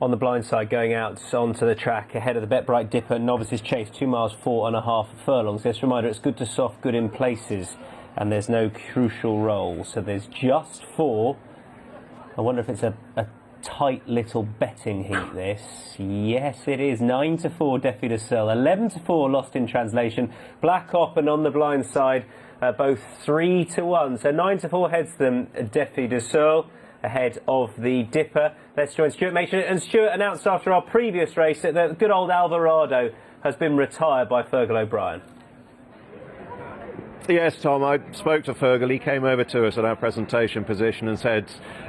on the blind side, going out onto the track ahead of the Bet Bright Dipper Novices Chase, 2 miles 4.5 furlongs. Just a reminder, it's good to soft, good in places, and there's no crucial roll. So there's just 4. I wonder if it's a tight little betting heat, this. Yes, it is. 9-4 Defi de Seul, 11-4 Lost in Translation, Black Op and On the Blind Side, both 3-1. So 9-4 heads them, Defi de Seul, ahead of the Dipper. Let's join Stuart Mason. And Stuart announced after our previous race that the good old Alvarado has been retired by Fergal O'Brien. Yes, Tom, I spoke to Fergal. He came over to us at our presentation position and said,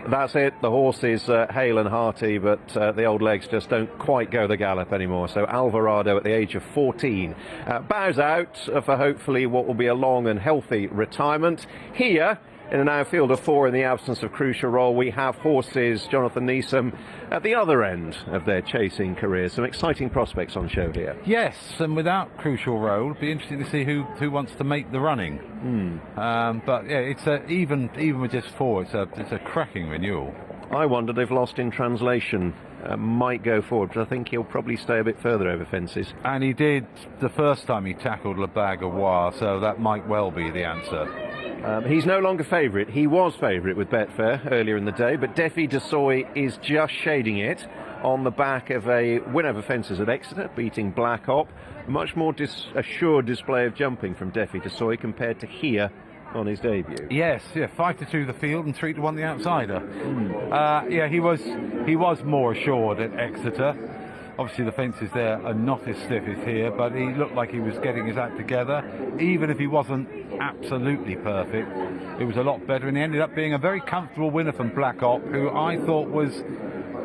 that's it, the horse is hale and hearty, but the old legs just don't quite go the gallop anymore. So Alvarado, at the age of 14, bows out for hopefully what will be a long and healthy retirement. Here, in an outfield of 4 in the absence of crucial role, we have horses, Jonathan Neeson, at the other end of their chasing careers. Some exciting prospects on show here. Yes, and without crucial role, it'll be interesting to see who wants to make the running. But yeah, it's even with just 4, it's a cracking renewal. I wondered if Lost in Translation might go forward, but I think he'll probably stay a bit further over fences. And he did the first time he tackled Le Bagois, so that might well be the answer. He's no longer favourite. He was favourite with Betfair earlier in the day, but Defi de Seul is just shading it on the back of a win over fences at Exeter, beating Black Op. Much more assured display of jumping from Defi de Seul compared to here on his debut. Yes, yeah, 5-2 the field and 3-1 the outsider. Yeah, he was more assured at Exeter. Obviously the fences there are not as stiff as here, but he looked like he was getting his act together. Even if he wasn't absolutely perfect, it was a lot better, and he ended up being a very comfortable winner from Black Op, who I thought was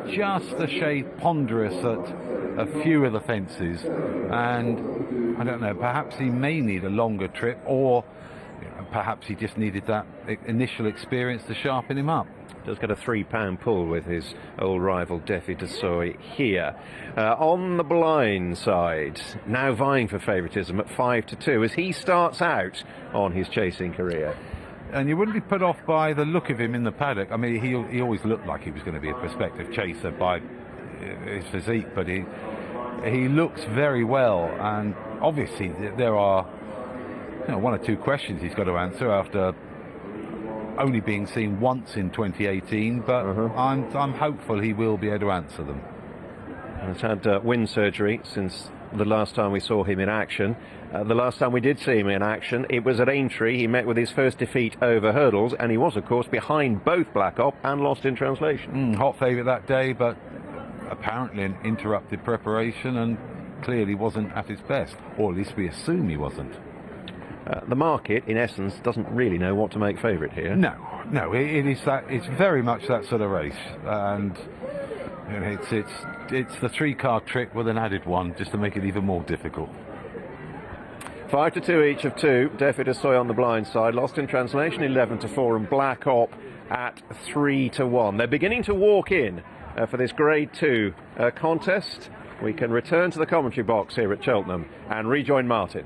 just a shade ponderous at a few of the fences. And I don't know, perhaps he may need a longer trip, or perhaps he just needed that initial experience to sharpen him up. Does get a £3 pull with his old rival Defi de Seul here. On the blind side, now vying for favouritism at 5-2 as he starts out on his chasing career. And you wouldn't be put off by the look of him in the paddock. I mean, he always looked like he was going to be a prospective chaser by his physique, but he looks very well. And obviously there are 1 or 2 questions he's got to answer after only being seen once in 2018, but I'm hopeful he will be able to answer them. He's had wind surgery since the last time we saw him in action. The last time we did see him in action, it was at Aintree. He met with his first defeat over hurdles, and he was, of course, behind both Black Op and Lost in Translation. Hot favourite that day, but apparently an interrupted preparation and clearly wasn't at his best, or at least we assume he wasn't. The market, in essence, doesn't really know what to make favourite here. No, it is that. It's very much that sort of race, and it's the 3-card trick with an added one, just to make it even more difficult. 5-2 each of 2. Defi de Seul on the blind side, Lost in Translation 11-4, and Black Op at 3-1. They're beginning to walk in for this Grade 2 contest. We can return to the commentary box here at Cheltenham and rejoin Martin.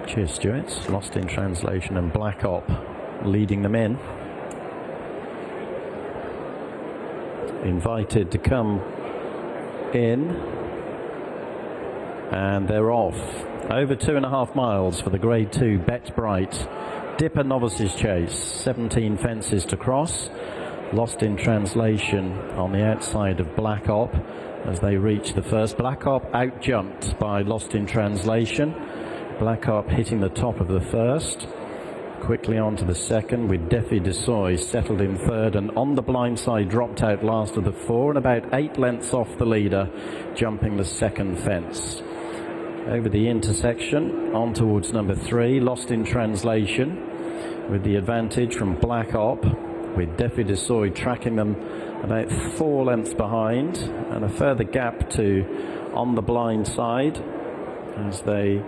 Cheers, Stuart. Lost in Translation and Black Op leading them in. Invited to come in, and they're off. Over 2.5 miles for the Grade 2 Bet Bright Dipper Novices Chase. 17 fences to cross. Lost in Translation on the outside of Black Op as they reach the first. Black Op out-jumped by Lost in Translation. Black Op hitting the top of the first. Quickly on to the second, with Defi de Seul settled in third, and On the Blind Side dropped out last of the 4 and about 8 lengths off the leader, jumping the second fence. Over the intersection, on towards number 3, Lost in Translation, with the advantage from Black Op, with Defi de Seul tracking them about 4 lengths behind, and a further gap to On the Blind Side as they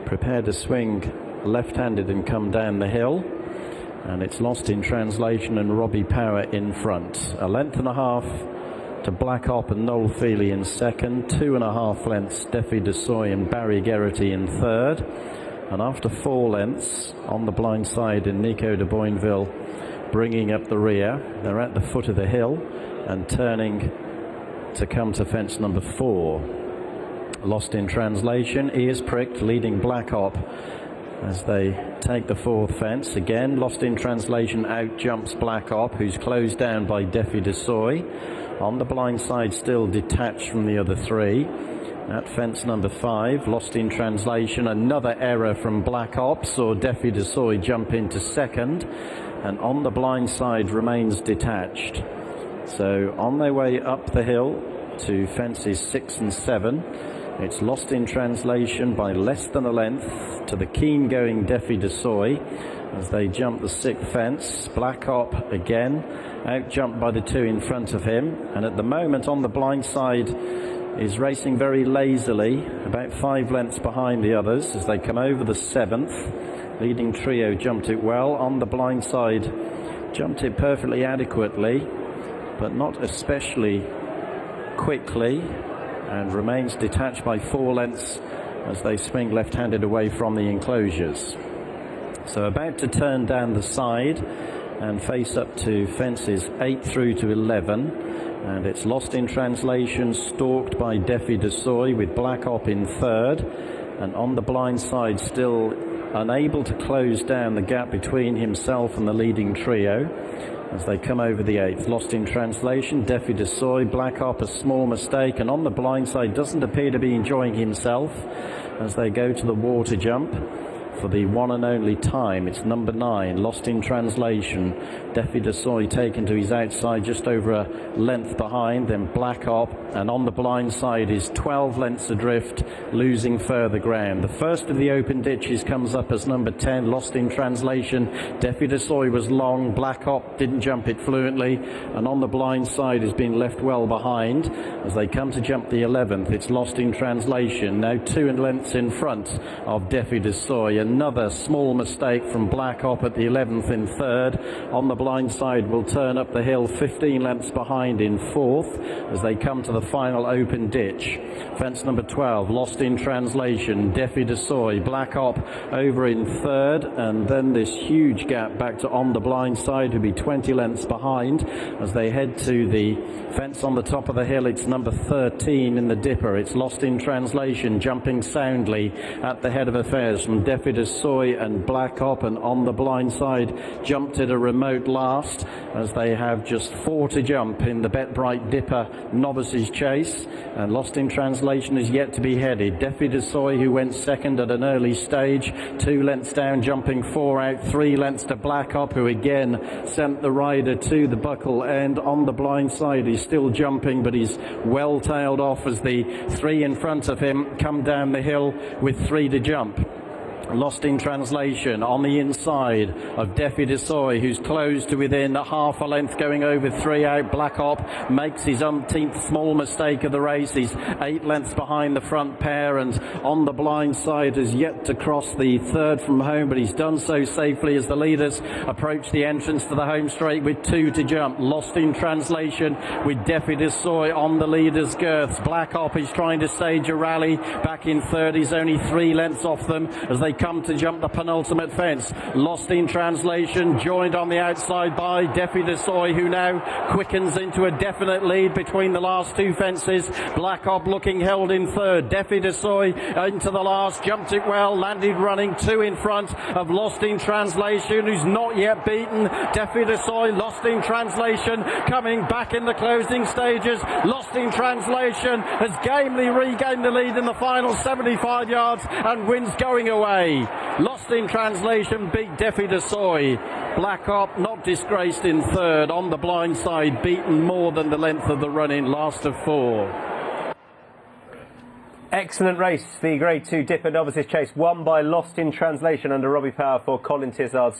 prepare to swing left-handed and come down the hill. And it's Lost in Translation and Robbie Power in front. 1.5 lengths to Black Op and Noel Feely in second. 2.5 lengths Defi de Seul and Barry Geraghty in third. And after 4 lengths, On the Blind Side and Nico de Boinville bringing up the rear. They're at the foot of the hill and turning to come to fence number 4. Lost in Translation, ears pricked, leading Black Op as they take the 4th fence. Again, Lost in Translation out jumps Black Op, who's closed down by Defi de Soy. On the blind side, still detached from the other 3. At fence number 5, Lost in Translation, another error from Black Op, saw Defi de Soy jump into 2nd, and on the blind side remains detached. So on their way up the hill to fences 6 and 7, it's Lost in Translation by less than a length to the keen going Defi de Soy as they jump the 6th fence. Black Op again out jumped by the 2 in front of him, and at the moment on the blind side is racing very lazily, about 5 lengths behind the others as they come over the 7th. Leading Trio jumped it well. On the blind side jumped it perfectly adequately, but not especially quickly, and remains detached by 4 lengths as they swing left-handed away from the enclosures. So about to turn down the side and face up to fences 8 through to 11, and it's Lost in Translation, stalked by Defi de Soy with Black Op in 3rd, and on the blind side still unable to close down the gap between himself and the leading Trio as they come over the 8th. Lost in Translation, Defi de Soy, Black Op, a small mistake, and on the blind side doesn't appear to be enjoying himself as they go to the water jump for the one and only time. It's number 9, Lost in Translation. Defi de Soy taken to his outside, just over a length behind, then Black Op, and on the blind side is 12 lengths adrift, losing further ground. The first of the open ditches comes up as number 10, Lost in Translation. Defi de Soy was long, Black Op didn't jump it fluently, and on the blind side has been left well behind as they come to jump the 11th. It's Lost in Translation, now 2 lengths in front of Defi de Soy. Another small mistake from Black Op at the 11th in 3rd. On the blind side will turn up the hill 15 lengths behind in 4th as they come to the final open ditch. Fence number 12, Lost in Translation, Defi de Soy, Black Op over in 3rd, and then this huge gap back to on the blind side, who'll be 20 lengths behind as they head to the fence on the top of the hill. It's number 13 in the dipper. It's Lost in Translation, jumping soundly at the head of affairs from Defi de Soy and Black Op, and on the blind side jumped at a remote last as they have just 4 to jump in the Bet Bright Dipper Novices Chase, and Lost in Translation is yet to be headed. Defi de Soy, who went 2nd at an early stage, 2 lengths down, jumping 4 out, 3 lengths to Black Op, who again sent the rider to the buckle end. On the blind side he's still jumping, but he's well tailed off as the 3 in front of him come down the hill with 3 to jump. Lost in Translation on the inside of Defi de Soy, who's closed to within half a length, going over 3 out. Black Op makes his umpteenth small mistake of the race. He's 8 lengths behind the front pair, and on the blind side has yet to cross the 3rd from home, but he's done so safely as the leaders approach the entrance to the home straight with 2 to jump. Lost in Translation with Defi de Soy on the leader's girths. Black Op is trying to stage a rally back in 3rd. He's only 3 lengths off them as they come to jump the penultimate fence. Lost in Translation joined on the outside by Defi de Soy, who now quickens into a definite lead between the last 2 fences. Black Op looking held in 3rd. Defi de Soy into the last, jumped it well, landed running 2 in front of Lost in Translation, who's not yet beaten. Defi de Soy, Lost in Translation coming back in the closing stages. Lost in Translation has gamely regained the lead in the final 75 yards and wins going away. Lost in Translation beat Defi de Soy. Black Op not disgraced in 3rd. On the blind side beaten more than the length of the run-in, last of 4. Excellent race, the Grade 2 Dipper Novices Chase, won by Lost in Translation under Robbie Power for Colin Tizard.